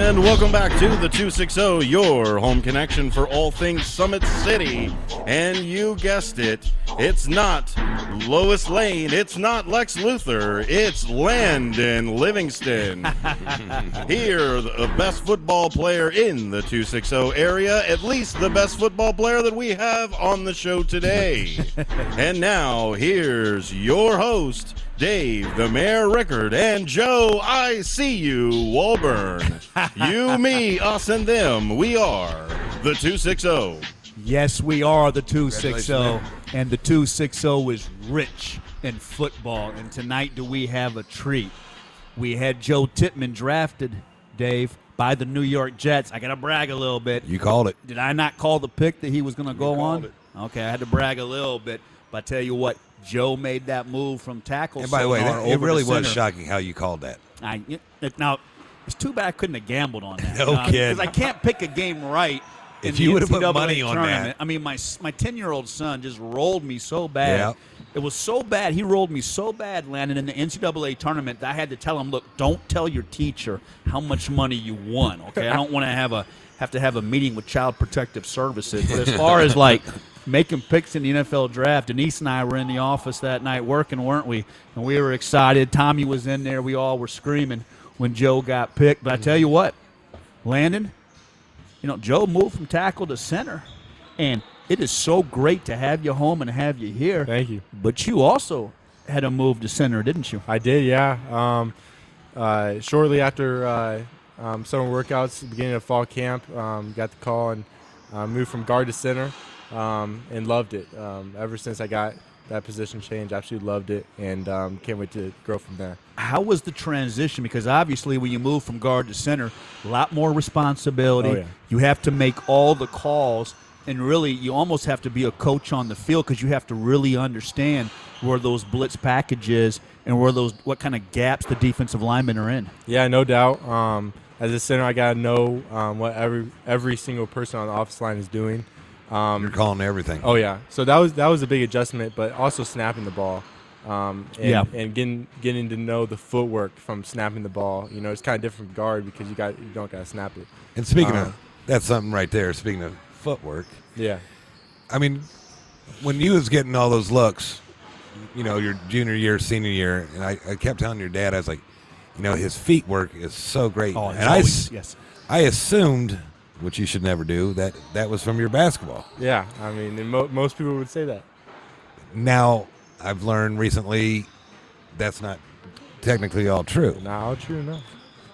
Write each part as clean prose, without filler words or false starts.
And welcome back to the 260, your home connection for all things Summit City. And you guessed it, it's not Lois Lane, it's not Lex Luthor, it's Landen Livingston. Here, the best football player in the 260 area, at least the best football player that we have on the show today. And now, here's your host, Dave, the Mayor Rickard, and Joe, I see you, Walburn. You, me, us, and them, we are the 260. Yes, we are the 260, and the 260 is rich in football. And tonight, do we have a treat? We had Joe Tippmann drafted, Dave, by the New York Jets. I got to brag a little bit. You called it. Did I not call the pick that he was going to go on? It. Okay, I had to brag a little bit. But I tell you what, Joe made that move from tackle. And by the way, it really was center. shocking how you called that. Now, it's too bad I couldn't have gambled on that. No kidding. Because I can't pick a game right. If you would have put NCAA money on tournament. that. I mean, my 10-year-old son just rolled me so bad. Yeah. It was so bad. He rolled me so bad, Landon, in the NCAA tournament that I had to tell him, look, don't tell your teacher how much money you won, okay? I don't want to have to have a meeting with Child Protective Services. But as far as, like, making picks in the NFL draft, Denise and I were in the office that night working, weren't we? And we were excited. Tommy was in there. We all were screaming when Joe got picked. But I tell you what, Landon, Joe moved from tackle to center, and it is so great to have you home and have you here. Thank you. But you also had a move to center, didn't you? I did, yeah. Shortly after summer workouts, beginning of fall camp, got the call and moved from guard to center and loved it. Ever since I got that position change, absolutely loved it, and can't wait to grow from there. How was the transition? Because obviously when you move from guard to center, a lot more responsibility. Oh, yeah. You have to make all the calls, and really you almost have to be a coach on the field because you have to really understand where those blitz packages and what kind of gaps the defensive linemen are in. Yeah, no doubt. As a center, I got to know what every single person on the offensive line is doing. You're calling everything. Oh, yeah. So that was a big adjustment, but also snapping the ball. And getting to know the footwork from snapping the ball. It's kind of different from guard because you don't got to snap it. And speaking of, that's something right there. Speaking of footwork. Yeah. I mean, when you was getting all those looks, your junior year, senior year, and I kept telling your dad, I was like, his feet work is so great. Oh, and yes. I assumed, which you should never do, that was from your basketball. Yeah. I mean, and most people would say that. Now, I've learned recently that's not technically all true. Not all true, no.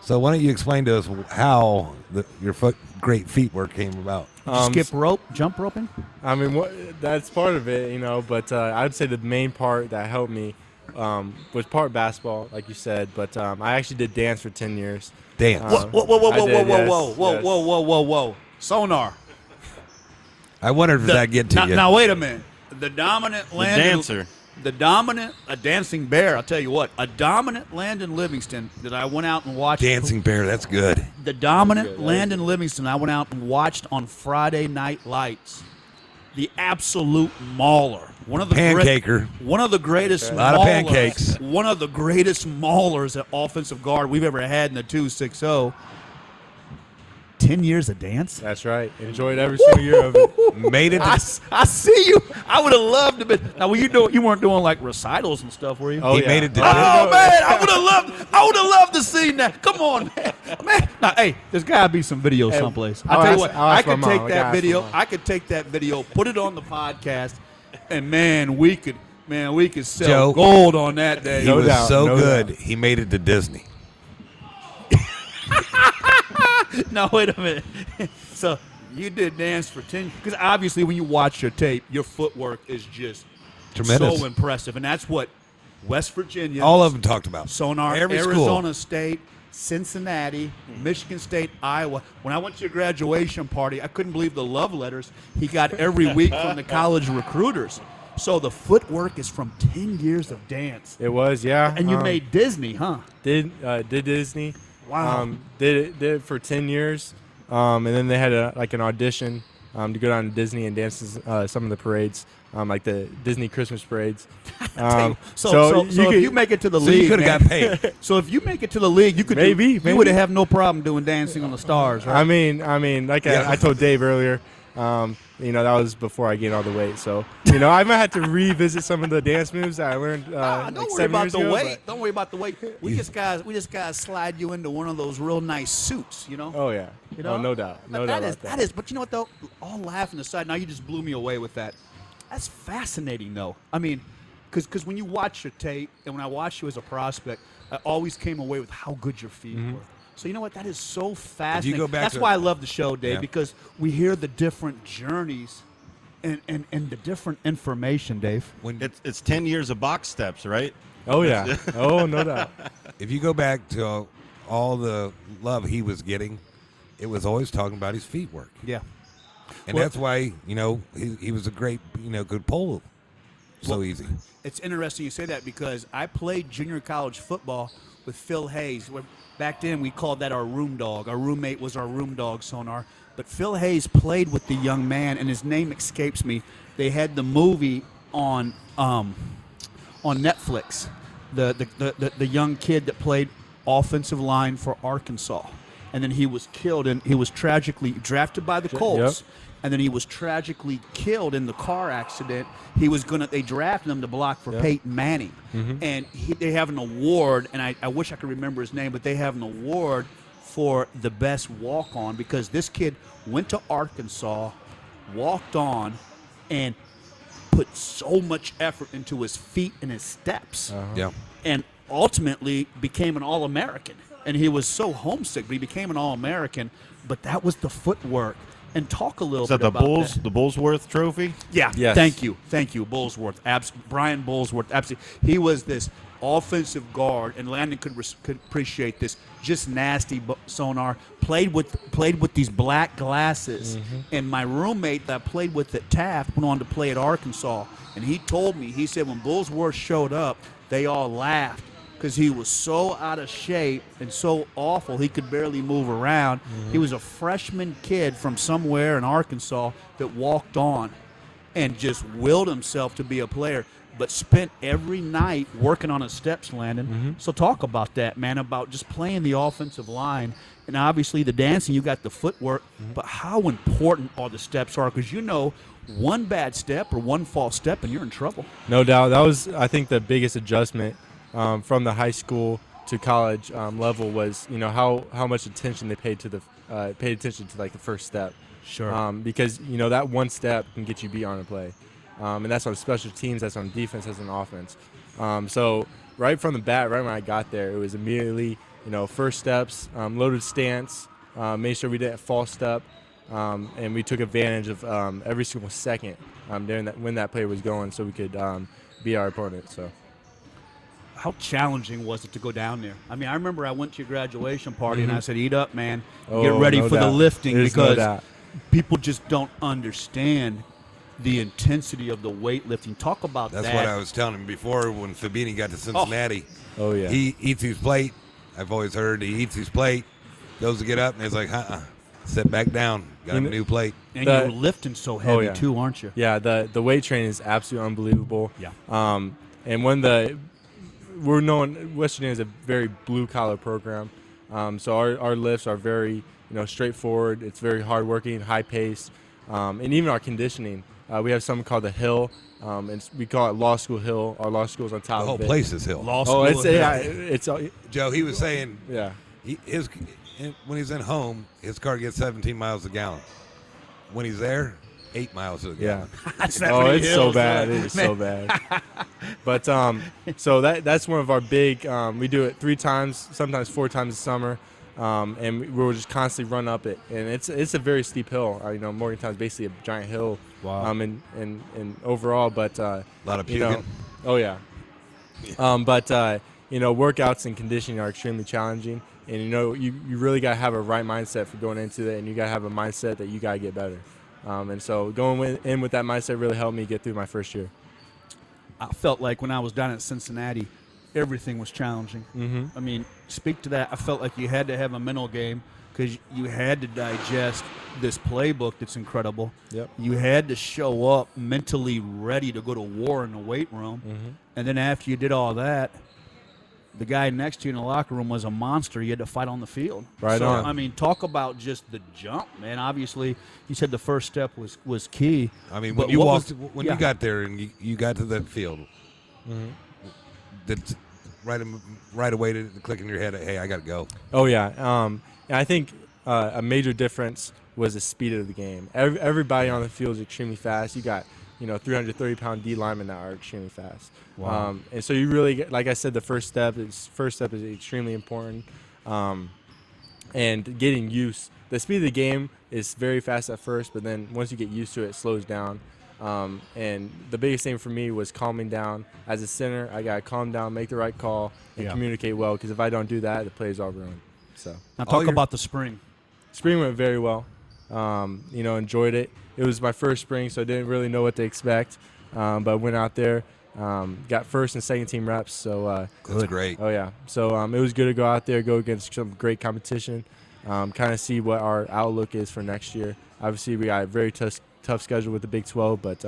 So why don't you explain to us how your great feet work came about? Skip rope, jump roping? I mean, that's part of it, but I'd say the main part that helped me was part basketball, like you said, but I actually did dance for 10 years. Dance. Whoa. Sonar. I wondered if that get to you. Now, wait a minute. The dominant Landon. dancer. A dancing bear, I'll tell you what. A dominant Landen Livingston that I went out and watched. Dancing bear, that's good. The dominant Landen Livingston I went out and watched on Friday Night Lights. The absolute mauler. Pancaker. One of the greatest A lot of pancakes. One of the greatest maulers at offensive guard we've ever had in the 260. 10 years of dance? That's right. Enjoyed every single year of it. Made it. I see you. I would have loved to be. Now, you weren't doing like recitals and stuff, were you? He made it to Oh man, I would have loved to see that. Come on, man. Now, hey, there's got to be some video someplace. I tell you what, I could take that video. I could take that video, put it on the podcast, and man, we could sell Joe, gold on that day. He was so good. doubt. He made it to Disney. No, wait a minute. So you did dance for 10 because obviously when you watch your tape, your footwork is just Tremendous. so impressive, and that's what West Virginia, All of them talked about. Sonar, Every Arizona school. State, Cincinnati, Michigan State, Iowa. When I went to your graduation party, I couldn't believe the love letters he got every week from the college recruiters. So the footwork is from 10 years of dance. It was, yeah. And you made Disney, huh? Did Disney. Wow. Did it for 10 years. And then they had an audition to go down to Disney and dance some of the parades. like the Disney Christmas parades. So if you make it to the league, you could have got paid. So if you make it to the league, you could Maybe. you would have no problem doing Dancing on the Stars, right? I mean, like I told Dave earlier, that was before I gained all the weight. So, I might have to revisit some of the dance moves that I learned don't like worry 7 about years the ago. weight. Don't worry about the weight. We just guys slide you into one of those real nice suits, Oh yeah. No doubt. No doubt about that is. But you know what though? All laughing aside, now you just blew me away with that. That's fascinating though. I mean, because when you watch your tape and when I watched you as a prospect, I always came away with how good your feet were. So you know what? That is so fascinating. go back That's to- why I love the show, Dave, Yeah. because we hear the different journeys and the different information, Dave. It's 10 years of box steps, right? Oh yeah. Oh, no doubt. If you go back to all the love he was getting, it was always talking about his feet work. Yeah. And Well- that's why, he was a great, good pole. So easy. It's interesting you say that because I played junior college football with Phil Hayes. Back then, we called that our room dog. Our roommate was our room dog, Sonar. But Phil Hayes played with the young man, and his name escapes me. They had the movie on Netflix. The young kid that played offensive line for Arkansas, and then he was killed, and he was tragically drafted by the Colts. Yep. And then he was tragically killed in the car accident. They drafted him to block for Yep. Peyton Manning. And they have an award, and I wish I could remember his name, but they have an award for the best walk-on because this kid went to Arkansas, walked on, and put so much effort into his feet and his steps. Yeah. And ultimately became an All-American. And he was so homesick, but he became an All-American. But that was the footwork. And talk a little Is that bit the about Bulls, that. the Bullsworth Trophy? Yeah, Yes. thank you, Bullsworth. Brian Bullsworth, absolutely. He was this offensive guard, and Landon could appreciate this. Just nasty Sonar. Played with these black glasses, and my roommate that I played with at Taft went on to play at Arkansas, and he told me, he said when Bullsworth showed up, they all laughed because he was so out of shape and so awful he could barely move around. He was a freshman kid from somewhere in Arkansas that walked on and just willed himself to be a player, but spent every night working on his steps, Landon. So talk about that, man, about just playing the offensive line. And obviously the dancing, you got the footwork, but how important are the steps are? Because one bad step or one false step and you're in trouble. No doubt. That was, I think, the biggest adjustment from the high school to college level was, how much attention they paid attention to like the first step. Sure. Because that one step can get you beat on a play, and that's on special teams, that's on defense, that's on offense. So right from the bat, right when I got there, it was immediately first steps, loaded stance, made sure we didn't false step, and we took advantage of every single second during when that play was going, so we could beat our opponent. So. How challenging was it to go down there? I mean, I remember I went to your graduation party and I said, "Eat up, man. Get ready no for the doubt. lifting," There's no because doubt. people just don't understand the intensity of the weightlifting. Talk about That's that. what I was telling him before when Fabini got to Cincinnati. Oh yeah. He eats his plate. I've always heard he eats his plate, goes to get up, and he's like, sit back down. Got him a new plate. And the- you're lifting so heavy yeah. too, aren't you? Yeah, the weight training is absolutely unbelievable. Yeah. And we're known, West Virginia is a very blue collar program. So our lifts are very straightforward. It's very hardworking, high paced, and even our conditioning. We have something called the hill, and we call it Law School Hill. Our law school's on top The whole of it. place is hill. Law Oh, school. it's Joe, he was saying yeah. when he's in home, his car gets 17 miles a gallon. When he's there, 8 miles a Yeah. gallon. That's that Oh, many it's so hills, bad. huh? It is so bad. But so that's one of our big. We do it 3 times, sometimes 4 times a summer, and we'll just constantly run up it. And it's a very steep hill. Morgantown's basically a giant hill. Wow. And overall, but A lot of puking. oh yeah. But workouts and conditioning are extremely challenging. And you really gotta have a right mindset for going into it, and you gotta have a mindset that you gotta get better. And so going in with that mindset really helped me get through my first year. I felt like when I was down at Cincinnati, everything was challenging. Mm-hmm. I mean, speak to that. I felt like you had to have a mental game because you had to digest this playbook that's incredible. Yep. You had to show up mentally ready to go to war in the weight room. Mm-hmm. And then after you did all that, the guy next to you in the locker room was a monster. You had to fight on the field. Right so, on. I mean, talk about just the jump, man. Obviously, you said the first step was key. I mean, But when you what walked, was- when yeah. you got there and you got to that field, that's right away to click in your head, hey, I got to go. Oh yeah. And I think a major difference was the speed of the game. Everybody on the field is extremely fast. You got 330-pound D linemen that are extremely fast. Wow. And so you really get, like I said, the first step is extremely important. And getting used. The speed of the game is very fast at first, but then once you get used to it, it slows down. And the biggest thing for me was calming down. As a center, I got to calm down, make the right call, and Yeah. communicate well, because if I don't do that, the play's all ruined. So Now All talk your- about the spring. spring went very well. Enjoyed it. It was my first spring, so I didn't really know what to expect. But I went out there, got first and second team reps. So That's great. oh yeah. So it was good to go out there, go against some great competition, kind of see what our outlook is for next year. Obviously, we got a very tough schedule with the Big 12, but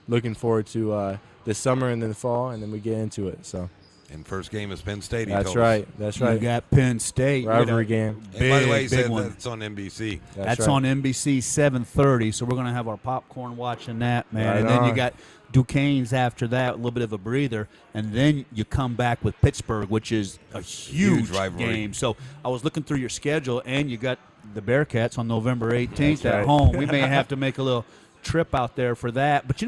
looking forward to this summer and then the fall, and then we get into it. So And first game is Penn State. he that's told right. us. That's You right. got Penn State. Rivalry game. And by the way, he Big said one. that's on NBC. That's right. on NBC 7:30, so we're going to have our popcorn watching that, man. Right and then you on. got Duquesne's after that, a little bit of a breather, and then you come back with Pittsburgh, which is a huge rivalry. game. So I was looking through your schedule, and you got the Bearcats on November 18th That's at right. home. We may have to make a little trip out there for that. But,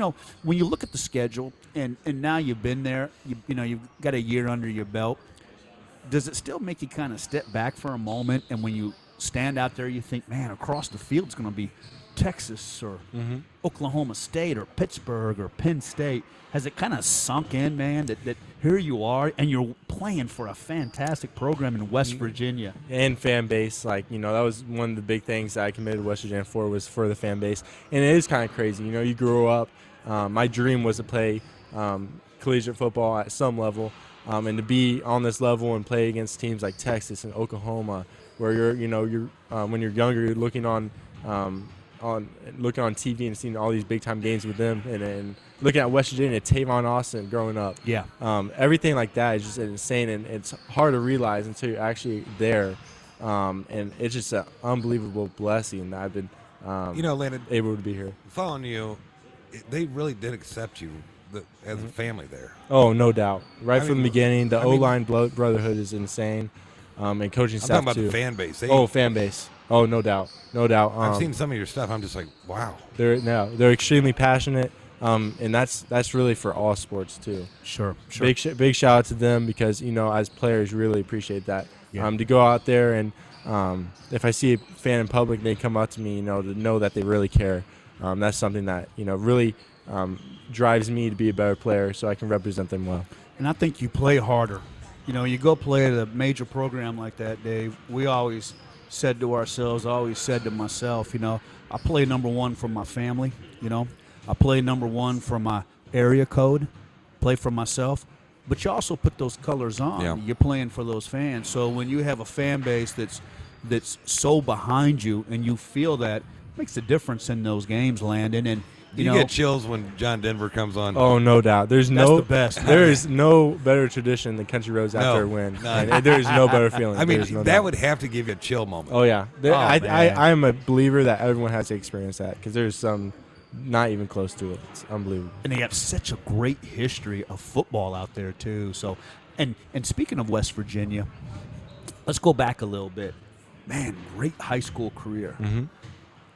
when you look at the schedule, and now you've been there, you've got a year under your belt, does it still make you kind of step back for a moment? And when you stand out there, you think, man, across the field it's going to be Texas or Oklahoma State or Pittsburgh or Penn State. Has it kind of sunk in, man, that here you are and you're playing for a fantastic program in West Virginia? And fan base, that was one of the big things that I committed to West Virginia for, was for the fan base. And it is kind of crazy. You grow up. My dream was to play collegiate football at some level, and to be on this level and play against teams like Texas and Oklahoma, where you're when you're younger, you're looking on TV and seeing all these big time games with them, and looking at West Virginia, Tavon Austin growing up. Yeah. Everything like that is just insane, and it's hard to realize until you're actually there. And it's just an unbelievable blessing that I've been Landon, able to be here. following you, they really did accept you as a family there. Oh, no doubt. Right I from mean, the beginning, the I mean- O-line brotherhood is insane, and coaching I'm staff talking about too. the fan base. Fan base. Oh, no doubt. I've seen some of your stuff. I'm just like, wow. They're extremely passionate, and that's really for all sports too. Sure. Big shout out to them, because as players really appreciate that. Yeah. To go out there and if I see a fan in public, they come up to me, to know that they really care. That's something that really drives me to be a better player, so I can represent them well. And I think you play harder. You go play at a major program like that, Dave. We always said to ourselves, I always said to myself, I play number one for my family. I play number one for my area code, play for myself. But you also put those colors on. Yeah. You're playing for those fans. So when you have a fan base that's so behind you, and you feel that, it makes a difference in those games, Landon. And You get chills when John Denver comes on. Oh, no doubt. There's the best. There is no better tradition than country roads after a win. none. And there is no better feeling. I mean, There's no that doubt. would have to give you a chill moment. Oh yeah, man. I'm a believer that everyone has to experience that, because there's some not even close to it. It's unbelievable. And they have such a great history of football out there too. So, and speaking of West Virginia, let's go back a little bit. Man, great high school career. Mm-hmm.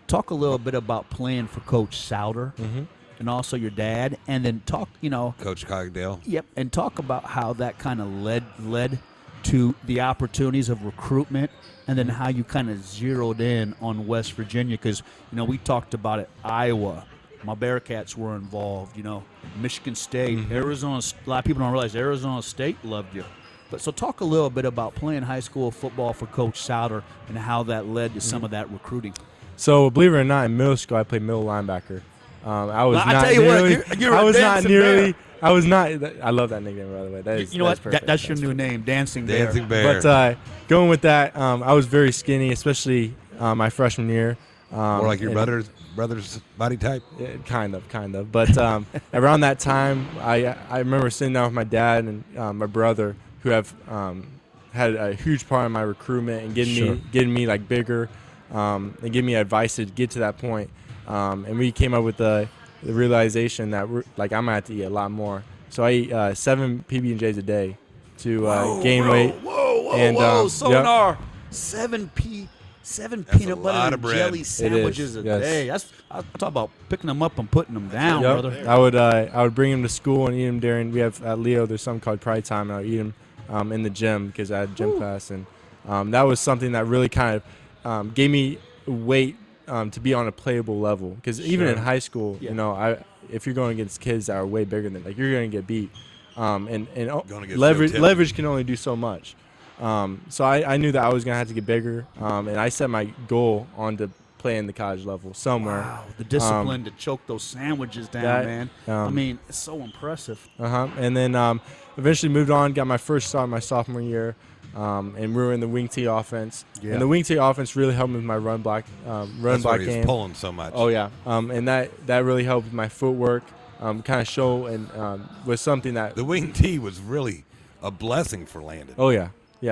Talk a little bit about playing for Coach Souter, Mm-hmm. and also your dad, and then talk, Coach Cogdale. Yep, and talk about how that kind of led to the opportunities of recruitment, and then how you kind of zeroed in on West Virginia, because we talked about it. Iowa, my Bearcats were involved. Michigan State, Arizona. A lot of people don't realize Arizona State loved you. But so talk a little bit about playing high school football for Coach Souter and how that led to some of that recruiting. So believe it or not, in middle school I played middle linebacker. I was I not tell you what, nearly. you're I a was not dancing nearly I was not. I love that nickname, by the way. That is, You know what? perfect. That's your new name, Dancing Bear. Dancing Bear. But going with that, I was very skinny, especially my freshman year. More like your and- brother's body type. Yeah, kind of. But around that time, I remember sitting down with my dad and my brother, who have had a huge part in my recruitment and getting me like bigger, and giving me advice to get to that point. And we came up with the realization that I'm gonna have to eat a lot more. So I eat 7 PB&Js a day to gain weight. Whoa, yep. Sonar. 7 peanut a butter lot and of bread. jelly sandwiches a day. I talk about picking them up and putting them down, Yep. brother. I would bring him to school and eat him during. We have at Leo. There's something called Pride Time, and I would eat him in the gym because I had gym class, and that was something that really kind of gave me weight to be on a playable level. Because even in high school, if you're going against kids that are way bigger than, you're going to get beat, and leverage can only do so much. So I knew that I was going to have to get bigger, and I set my goal on to play in the college level somewhere. Wow, the discipline to choke those sandwiches down, man. I mean, it's so impressive. And then eventually moved on, got my first start my sophomore year, and we were in the wing tee offense. Yeah. And the wing tee offense really helped me with my run block That's why game. he's pulling so much. Oh yeah, and that really helped with my footwork, kind of show, and was something that. The wing tee was really a blessing for Landon. Oh yeah,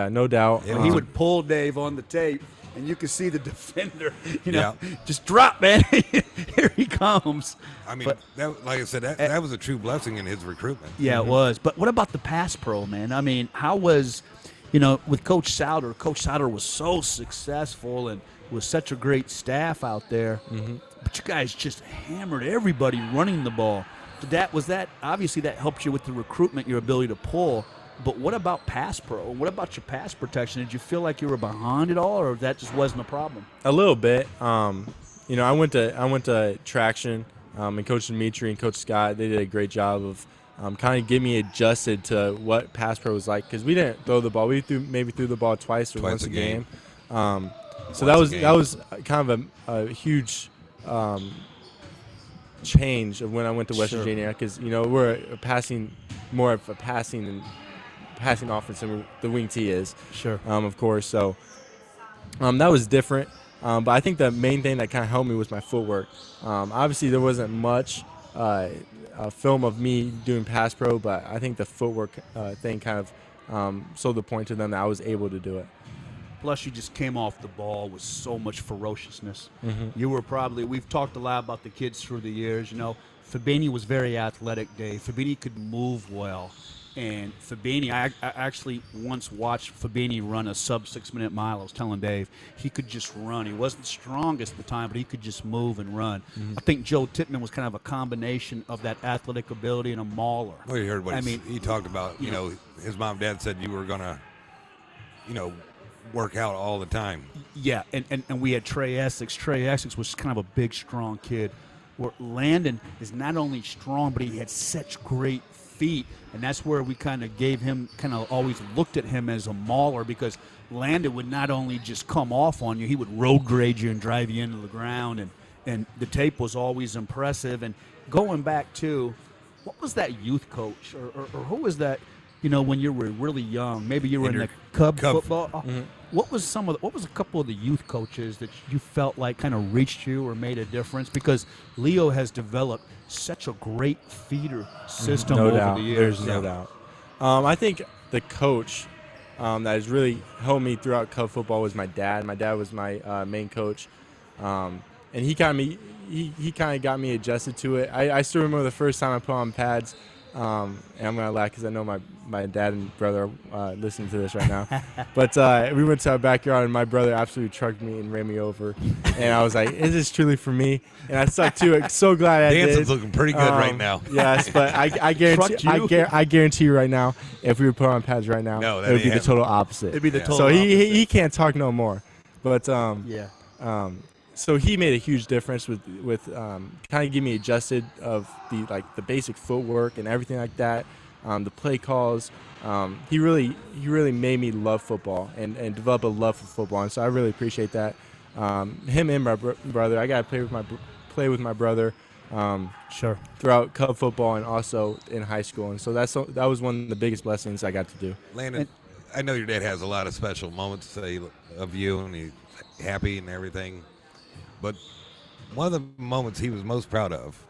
no doubt. He would pull Dave on the tape, and you could see the defender, Yeah. just drop, man. Here he comes. I mean, like I said, that was a true blessing in his recruitment. Yeah, it was. But what about the pass pro, man? I mean, how was, with Coach Souter? Coach Souter was so successful and was such a great staff out there. Mm-hmm. But you guys just hammered everybody running the ball. Obviously that helped you with the recruitment, your ability to pull. But what about pass pro? What about your pass protection? Did you feel like you were behind at all, or that just wasn't a problem? A little bit. I went to Traction, and Coach Dimitri and Coach Scott, they did a great job of kind of getting me adjusted to what pass pro was like, because we didn't throw the ball. We maybe threw the ball twice or once a game. So that was kind of a huge change of when I went to West Virginia, because we're more of a passing offense than the wing tee is. Sure. Of course. So that was different. But I think the main thing that kind of helped me was my footwork. Obviously, there wasn't much film of me doing pass pro, but I think the footwork thing kind of sold the point to them that I was able to do it. Plus, you just came off the ball with so much ferociousness. Mm-hmm. You were we've talked a lot about the kids through the years. Fabini was very athletic, Dave. Fabini could move well. And Fabini, I actually once watched Fabini run a sub-6 minute mile. I was telling Dave, he could just run. He wasn't the strongest at the time, but he could just move and run. Mm-hmm. I think Joe Tittman was kind of a combination of that athletic ability and a mauler. Well, you heard what he talked about. His mom and dad said you were going to, work out all the time. Yeah, and we had Trey Essex. Trey Essex was kind of a big, strong kid. Where Landon is not only strong, but he had such great feet, and that's where we kind of always looked at him as a mauler, because Landon would not only just come off on you, he would road grade you and drive you into the ground, and the tape was always impressive. And going back to, what was that youth coach, or who was that, when you were really young, maybe you were in the Cub football? Mm-hmm. What was a couple of the youth coaches that you felt like kind of reached you or made a difference? Because Leo has developed such a great feeder system over the years. There's no doubt. I think the coach that has really helped me throughout Cub football was my dad. My dad was my main coach, and he kind of got me adjusted to it. I still remember the first time I put on pads. And I'm gonna laugh because I know my dad and brother are listening to this right now. But we went to our backyard, and my brother absolutely trucked me and ran me over. And I was like, "Is this truly for me?" And I stuck to it. So glad I did. Danson's looking pretty good right now. Yes, but I guarantee you right now, if we were put on pads right now, it would be the total opposite. It'd be the total so opposite. he can't talk no more. But yeah. So he made a huge difference with kind of getting me adjusted of the basic footwork and everything like that, the play calls. He really made me love football and develop a love for football, and so I really appreciate that. Him and my brother, I got to play with my brother Sure. throughout Cub football and also in high school. And so that was one of the biggest blessings I got to do. Landon, I know your dad has a lot of special moments of you, and he's happy and everything. But one of the moments he was most proud of,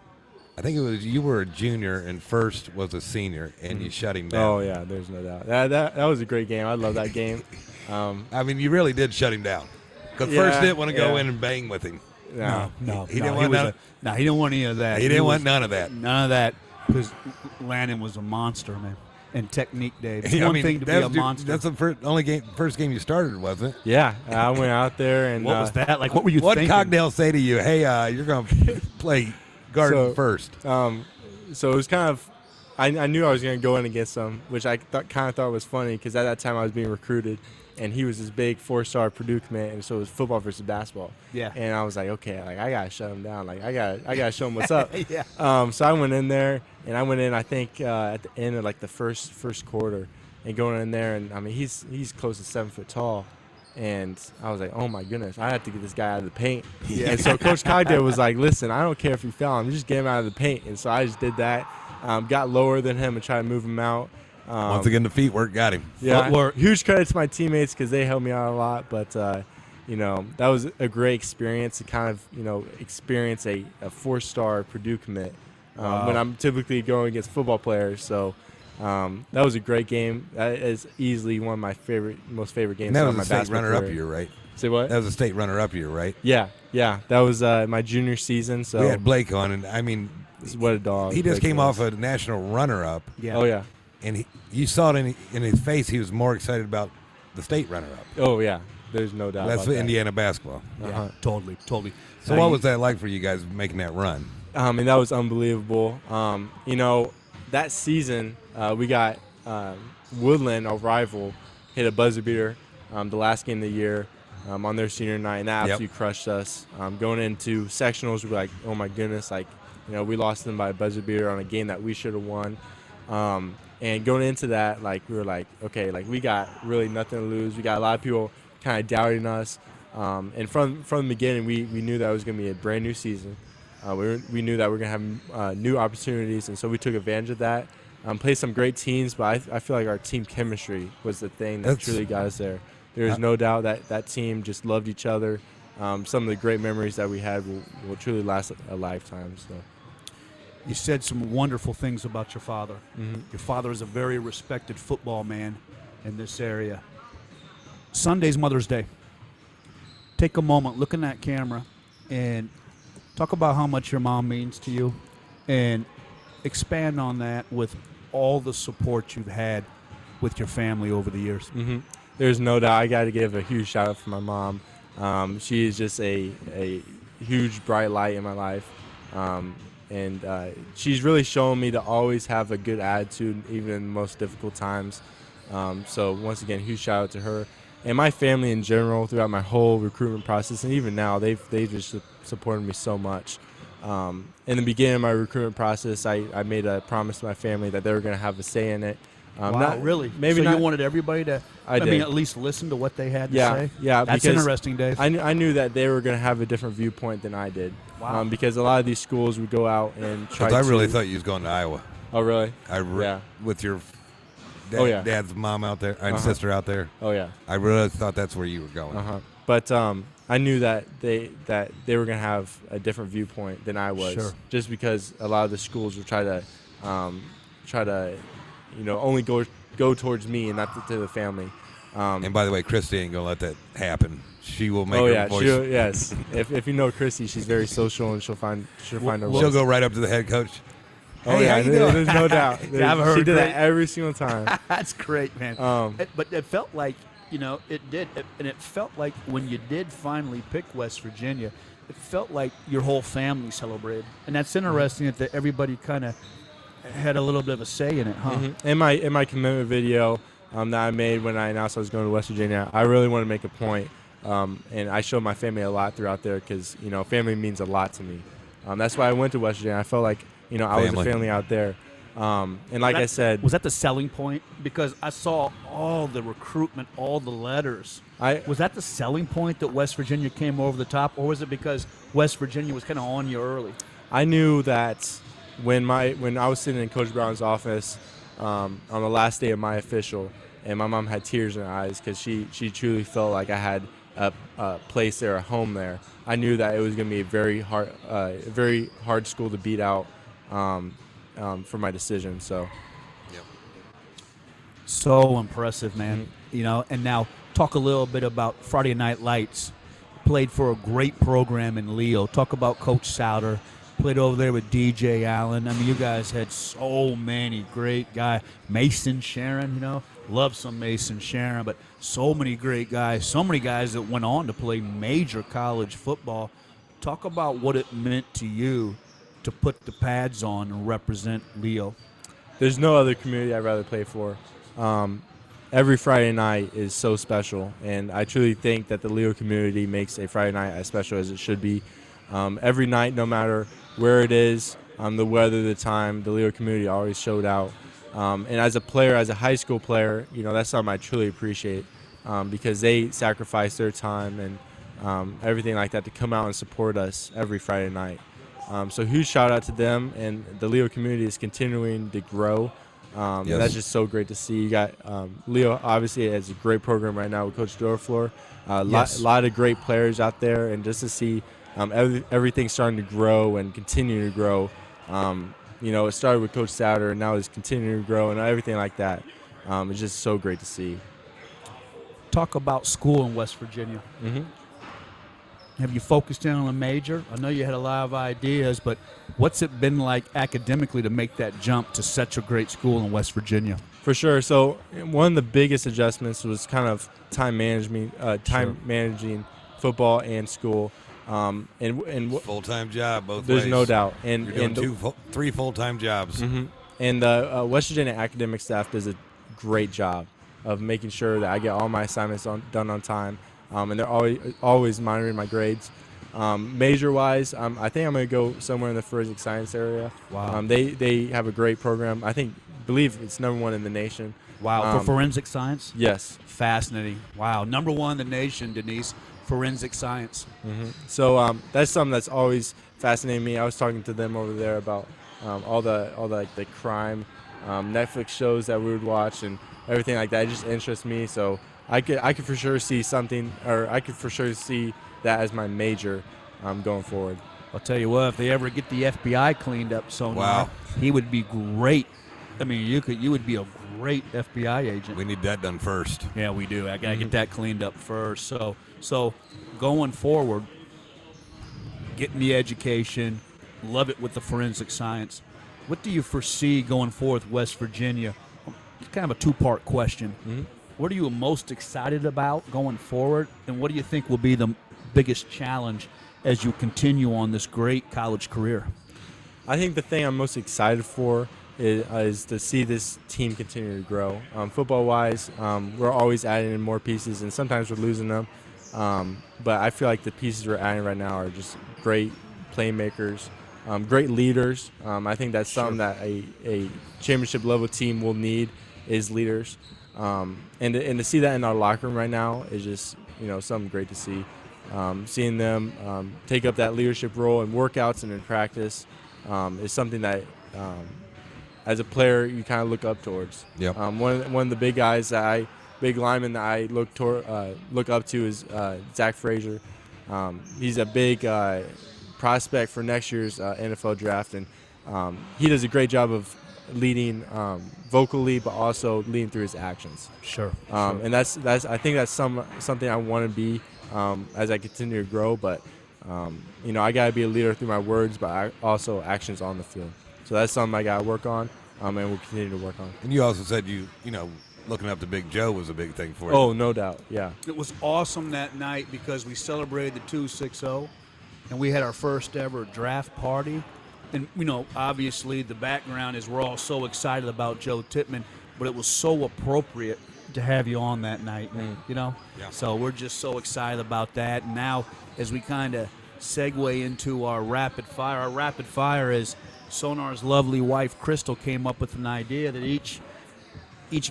I think it was you were a junior and first was a senior, and you shut him down. Oh, yeah, there's no doubt. That was a great game. I love that game. I mean, you really did shut him down. Because Yeah, first didn't want to go yeah. in and bang with him. No. He didn't want none. He didn't want any of that. He didn't want none of that. None of that, because Landon was a monster, man. And technique, Dave. It's I one mean, thing to be that a was monster. That's the first game you started, wasn't it? Yeah, I went out there and What was that? Like, what were you What thinking? did Cogdale say to you? Hey, you're going to play guard first. So it was kind of, I knew I was going to go in against him, which I kind of thought was funny because at that time I was being recruited, and he was this big 4-star Purdue commit, and so it was football versus basketball. Yeah. And I was like, okay, like I gotta shut him down. Like I gotta show him what's up. Yeah. So I went in there, and I went in I think at the end of like the first quarter, and going in there, and I mean he's close to 7 foot tall. And I was like, oh, my goodness, I have to get this guy out of the paint. Yeah. And so Coach Cogdale was like, listen, I don't care if you foul him. Just get him out of the paint. And so I just did that, got lower than him and tried to move him out. Once again, the feet work got him. Yeah, Footwork. huge credit to my teammates because they helped me out a lot. But, that was a great experience to kind of, experience a 4-star Purdue commit when I'm typically going against football players. So that was a great game. That is easily one of my most favorite games. And that of was my a state basketball runner-up career. year, right? Say what? That was a state runner-up year, right? Yeah. That was my junior season. So We had Blake on, and I mean, what a dog. he just Blake came was. off a national runner-up, Yeah. Oh yeah. and you saw it in his face. He was more excited about the state runner-up. Oh yeah. There's no doubt. That's about for that. Indiana basketball. Yeah, totally. So what was that like for you guys making that run? And that was unbelievable. That season we got Woodland, our rival, hit a buzzer beater the last game of the year on their senior night, and that absolutely crushed us. Going into sectionals, we were like, oh my goodness, we lost them by a buzzer beater on a game that we should have won. And going into that, we were like, okay, we got really nothing to lose. We got a lot of people kind of doubting us. And from the beginning, we knew that it was going to be a brand new season. We knew that we were going to have new opportunities, and so we took advantage of that. Played some great teams, but I feel like our team chemistry was the thing that truly got us there. There is no doubt that team just loved each other. Some of the great memories that we had will truly last a lifetime. So. You said some wonderful things about your father. Mm-hmm. Your father is a very respected football man in this area. Sunday's Mother's Day. Take a moment, look in that camera, and talk about how much your mom means to you, and expand on that with all the support you've had with your family over the years. Mm-hmm. There's no doubt. I got to give a huge shout out for my mom. She is just a huge bright light in my life. And she's really shown me to always have a good attitude, even in the most difficult times. So once again, huge shout out to her. And my family in general throughout my whole recruitment process, and even now, they've just supported me so much. In the beginning of my recruitment process, I made a promise to my family that they were going to have a say in it. Wow, really? Maybe so not, you wanted everybody to, I mean, did. at least listen to what they had to Yeah, say? yeah. That's because interesting, Dave. I knew that they were going to have a different viewpoint than I did. Wow. Because a lot of these schools would go out and try Because to. I really thought you was going to Iowa. Oh, really? Yeah. With your dad's mom out there and sister out there. Oh, yeah. I really thought that's where you were going. But I knew that they were going to have a different viewpoint than I was. Sure. Just because a lot of the schools would try to only go towards me and not to the family. And by the way, Christy ain't gonna let that happen. She will make Oh her yeah, voice. yes. If you know Christy, she's very social and she'll find her She'll voice. go right up to the head coach. Oh Hey, yeah, how you doing? there's no doubt. Yeah, I've heard she did great- that every single time. That's great, man. But it felt like, it did. And it felt like when you did finally pick West Virginia, it felt like your whole family celebrated. And that's interesting that everybody kind of had a little bit of a say in it, huh? Mm-hmm. In my commitment video that I made when I announced I was going to West Virginia, I really want to make a point. And I showed my family a lot throughout there because, family means a lot to me. That's why I went to West Virginia. I felt like, I was a family out there. And like I said. Was that the selling point? Because I saw all the recruitment, all the letters. Was that the selling point that West Virginia came over the top? Or was it because West Virginia was kind of on you early? I knew that when I was sitting in Coach Brown's office on the last day of my official, and my mom had tears in her eyes because she truly felt like I had a place there, a home there. I knew that it was going to be a very hard school to beat out for my decision. So. Yep. So impressive, man. You know, and now talk a little bit about Friday Night Lights. Played for a great program in Leo. Talk about Coach Souter. Played over there with DJ Allen. I mean, you guys had so many great guys. Mason Sharon, you know, love some Mason Sharon, but so many great guys. So many guys that went on to play major college football. Talk about what it meant to you to put the pads on and represent Leo. There's no other community I'd rather play for. Every Friday night is so special, and I truly think that the Leo community makes a Friday night as special as it should be. Every night, no matter where it is, the weather, the time, the Leo community always showed out. And as a player, as a high school player, you know, that's something I truly appreciate because they sacrifice their time and everything like that to come out and support us every Friday night. So huge shout out to them, and the Leo community is continuing to grow. And that's just so great to see. You got Leo obviously has a great program right now with Coach Dorflor. A lot of great players out there, and just to see everything starting to grow and continue to grow. You know, it started with Coach Souter, and now it's continuing to grow and everything like that. It's just so great to see. Talk about school in West Virginia. Have you focused in on a major? I know you had a lot of ideas, but what's it been like academically to make that jump to such a great school in West Virginia? For sure. So one of the biggest adjustments was kind of time managing football and school. And Full-time job, both there's ways. no doubt. And you're doing three full-time jobs. And the West Virginia academic staff does a great job of making sure that I get all my assignments done on time. And they're always monitoring my grades. Major-wise, I think I'm going to go somewhere in the forensic science area. Wow. They have a great program. Believe it's #1 in the nation. Wow, for forensic science? Yes. Fascinating. Wow, #1 in the nation, Denise, forensic science. So that's something that's always fascinated me. I was talking to them over there about all the crime Netflix shows that we would watch and everything like that. It just interests me. So I could for sure see something, or I could for sure see that as my major going forward. I'll tell you what, if they ever get the FBI cleaned up, Wow. he would be great. I mean, you would be a great FBI agent. We need that done first. Yeah, we do. I gotta get that cleaned up first. So going forward, getting the education, love it with the forensic science. What do you foresee going forward with West Virginia? It's kind of a two-part question. What are you most excited about going forward, and what do you think will be the biggest challenge as you continue on this great college career? I think the thing I'm most excited for is to see this team continue to grow. Football-wise, we're always adding in more pieces, and sometimes we're losing them. But I feel like the pieces we're adding right now are just great playmakers, great leaders. I think that's something that a championship-level team will need is leaders. And to see that in our locker room right now is just, you know, something great to see. Seeing them take up that leadership role in workouts and in practice is something that, as a player, you kind of look up towards. Yep. One of the big guys big lineman that I look up to is Zach Frazier. He's a big prospect for next year's NFL draft, and he does a great job of leading vocally, but also leading through his actions. Sure. And that's I think that's something I want to be as I continue to grow. But you know, I got to be a leader through my words, but also actions on the field. So that's something I got to work on, and we'll continue to work on. And you also said you know, looking up to Big Joe was a big thing for you. Oh, no doubt, yeah. It was awesome that night because we celebrated the 260, and we had our first ever draft party. And, you know, obviously the background is we're all so excited about Joe Tippmann, but it was so appropriate to have you on that night, you know? Yeah. So we're just so excited about that. And now as we kind of segue into our rapid fire is Sonar's lovely wife, Crystal, came up with an idea that each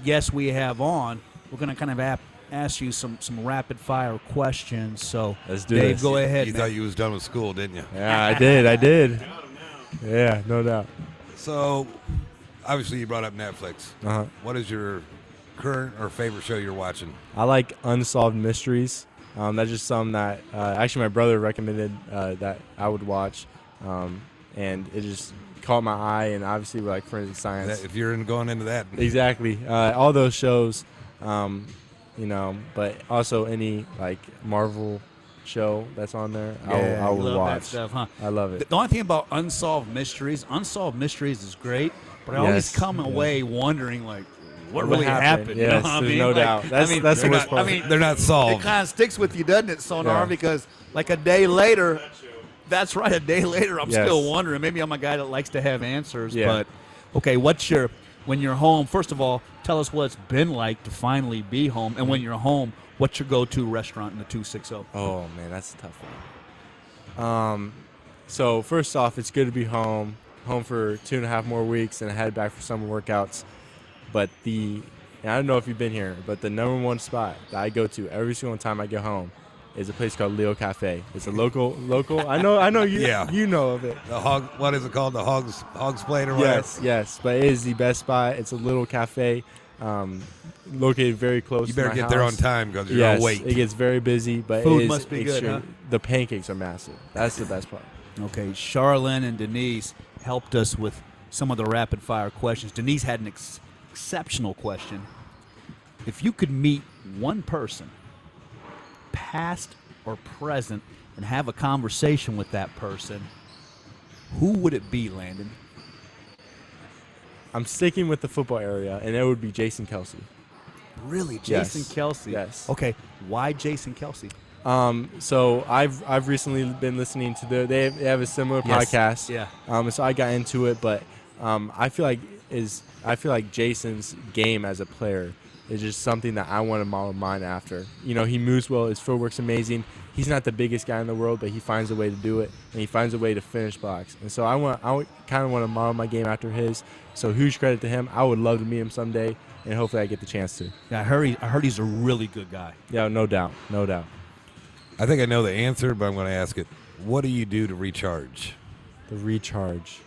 guest we have on, we're going to kind of ask you some rapid fire questions. So let's do Dave, this. go ahead. You man. thought you was done with school, didn't you? Yeah, I did. Yeah, no doubt. So, obviously, you brought up Netflix. Uh-huh. What is your current or favorite show you're watching? I like Unsolved Mysteries. That's just something that actually my brother recommended that I would watch, and it just caught my eye. And obviously, we're like forensic science. If you're going into that, Exactly. All those shows, but also any like Marvel show that's on there, I will love watch. that stuff, huh? I love it. The only thing about Unsolved Mysteries is great, but I always come away wondering, like, what really happened? Yes, you know what I there's mean? no Like, doubt. That's the worst part. they're not solved. It kind of sticks with you, doesn't it, Sonar? Yeah. Because like a day later, that's right, a day later, I'm Yes. still wondering. Maybe I'm a guy that likes to have answers, Yeah. but okay, when you're home, first of all, tell us what it's been like to finally be home, and when you're home, what's your go-to restaurant in the 260? Oh man, that's a tough one. So first off, it's good to be home for 2.5 more weeks, and I head back for summer workouts. But and I don't know if you've been here, but the number one spot that I go to every single time I get home is a place called Leo Cafe. It's a local. I know you. Yeah. You know of it. The hog. What is it called? The Hog's Plate or whatever. Yes. But it is the best spot. It's a little cafe, located very close. You to better my get there on house. time because you're Yes, gonna wait. it gets very busy, but Food it is must be good, extreme. huh? The pancakes are massive. That's the best part. Okay, Charlene and Denise helped us with some of the rapid-fire questions. Denise had an exceptional question. If you could meet one person, past or present, and have a conversation with that person, who would it be, Landon? I'm sticking with the football area, and it would be Jason Kelsey. Really, Yes. Jason Kelsey? Yes. Okay, why Jason Kelsey? So I've recently been listening to they have a similar Yes. podcast. Yeah. So I got into it, but I feel like Jason's game as a player is just something that I want to model mine after. He moves well. His footwork's amazing. He's not the biggest guy in the world, but he finds a way to do it, and he finds a way to finish blocks. And so I kind of want to model my game after his. So huge credit to him. I would love to meet him someday, and hopefully I get the chance to. Yeah, I heard he's a really good guy. Yeah, no doubt. I think I know the answer, but I'm going to ask it. What do you do to recharge? The recharge.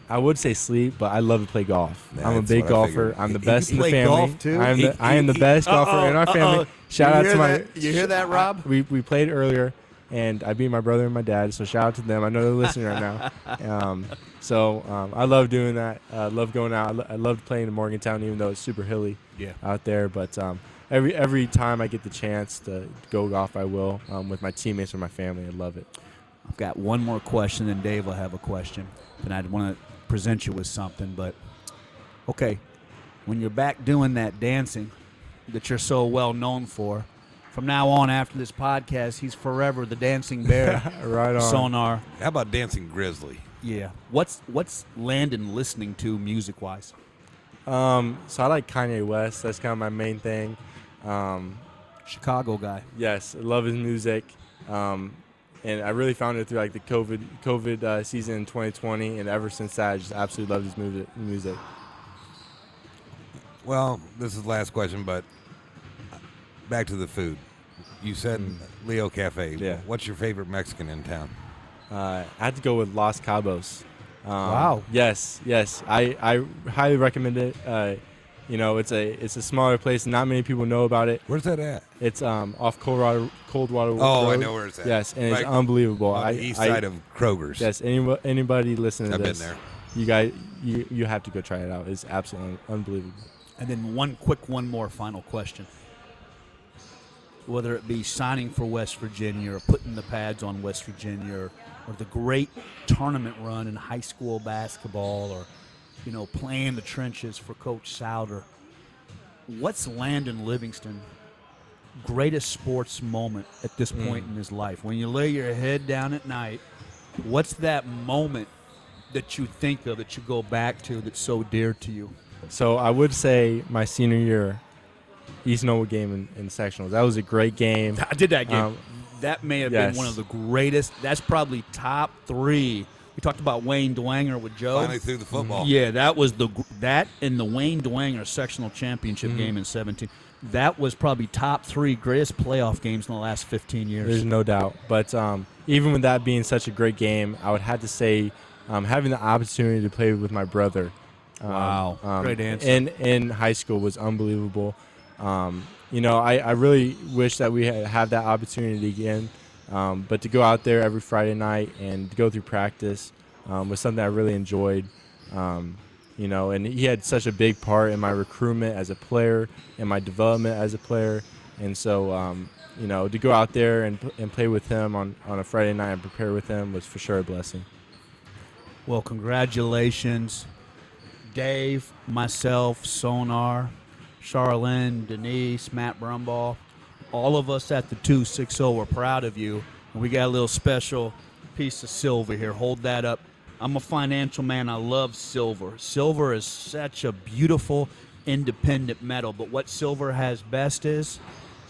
I would say sleep, but I love to play golf. I'm a That's big what I golfer. figured. I'm the best in the play family. golf, too? I am the best golfer in our family. Shout out to my. You hear that, Rob? We played earlier, and I beat my brother and my dad. So shout out to them. I know they're listening right now. I love doing that. I love going out. I love playing in Morgantown, even though it's super hilly out there. But every time I get the chance to go golf, I will with my teammates or my family. I love it. I've got one more question, and Dave will have a question. And I'd want to present you with something, but okay, when you're back doing that dancing that you're so well known for, from now on after this podcast, he's forever the dancing bear. Right on. Sonar. How about Dancing Grizzly? Yeah. What's Landon listening to music-wise? So I like Kanye West. That's kind of my main thing. Chicago guy. Yes, I love his music. And I really found it through like the COVID season in 2020, and ever since that, I just absolutely love his music. Well, this is the last question, but back to the food. You said Leo Cafe. Yeah. What's your favorite Mexican in town? I had to go with Los Cabos. Wow. Yes. I highly recommend it. It's a smaller place. Not many people know about it. Where's that at? It's off Coldwater Oh, I Road. know where it's at. Yes, and Right it's unbelievable. on the east side of Kroger's. Yes, anybody listening to I've been this, there. you guys, you have to go try it out. It's absolutely unbelievable. And then one more final question. Whether it be signing for West Virginia or putting the pads on West Virginia or the great tournament run in high school basketball or, playing the trenches for Coach Souder, what's Landon Livingston greatest sports moment at this point in his life? When you lay your head down at night, what's that moment that you think of, that you go back to, that's so dear to you? So I would say my senior year, East Norwood game in sectionals. That was a great game. I did that game. That may have been yes. one of the greatest. That's probably top 3. We talked about Wayne Dwanger with Joe. Finally threw the football. Yeah, that was that and the Wayne Dwanger sectional championship game in 17. that was probably top 3 greatest playoff games in the last 15 years. There's no doubt. But even with that being such a great game, I would have to say having the opportunity to play with my brother. Wow. Great answer. In high school was unbelievable. I really wish that we had that opportunity again. But to go out there every Friday night and to go through practice was something I really enjoyed. And he had such a big part in my recruitment as a player and my development as a player. And so, to go out there and play with him on a Friday night and prepare with him was for sure a blessing. Well, congratulations, Dave, myself, Sonar, Charlene, Denise, Matt Brumball. All of us at the 260 are proud of you. And we got a little special piece of silver here. Hold that up. I'm a financial man. I love silver. Silver is such a beautiful, independent metal. But what silver has best is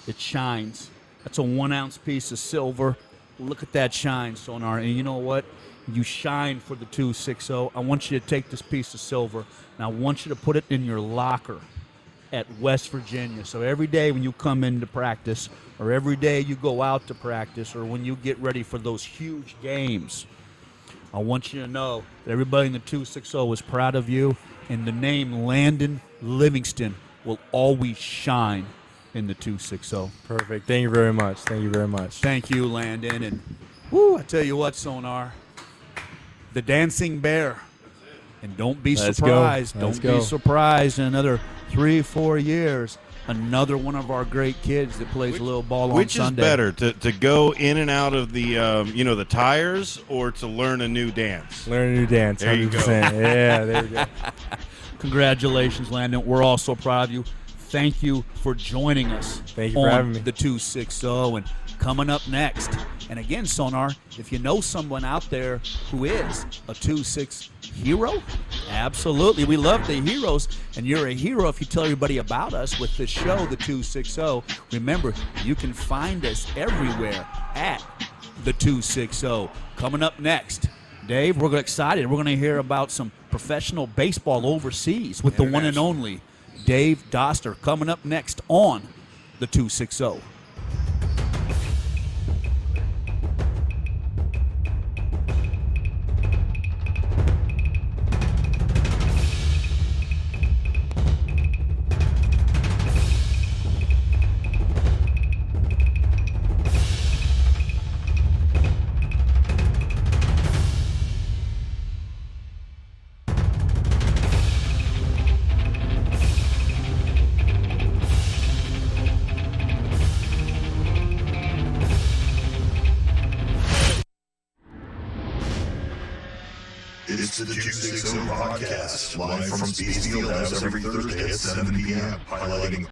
it shines. That's a 1-ounce piece of silver. Look at that shine, Sonar. And you know what? You shine for the 260. I want you to take this piece of silver, and I want you to put it in your locker at West Virginia. So every day when you come into practice, or every day you go out to practice, or when you get ready for those huge games, I want you to know that everybody in the 260 is proud of you, and the name Landen Livingston will always shine in the 260. Perfect. Thank you very much. Thank you very much. Thank you, Landen. And I tell you what, Sonar, the dancing bear. And don't be surprised. Don't be surprised in another 3-4 years. Another one of our great kids that plays a little ball on Sunday. Which is better, to go in and out of the the tires, or to learn a new dance? Learn a new dance. 100%. There you go. Yeah, there we go. Congratulations, Landon. We're all so proud of you. Thank you for joining us. Thank you for having me. The 260. And coming up next, and again, Sonar, if you know someone out there who is a 2-6 hero, absolutely. We love the heroes, and you're a hero if you tell everybody about us with this show, the 260. Remember, you can find us everywhere at the 260. Coming up next, Dave, we're excited. We're going to hear about some professional baseball overseas with the one and only Dave Doster. Coming up next on the 260. It's the 260 podcast, live from Spiece Fieldhouse every Thursday at 7 p.m., highlighting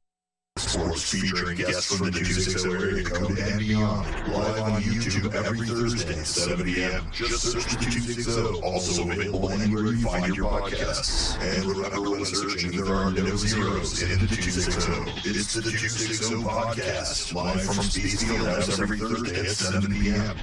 sports featuring guests from the 260 area code and beyond. Live on YouTube every Thursday at 7 p.m. Just search the 260, also available anywhere you find your podcasts. And remember, when searching, there are no zeros in the 260. It's the 260 podcast, live from Spiece Fieldhouse every Thursday at 7 p.m.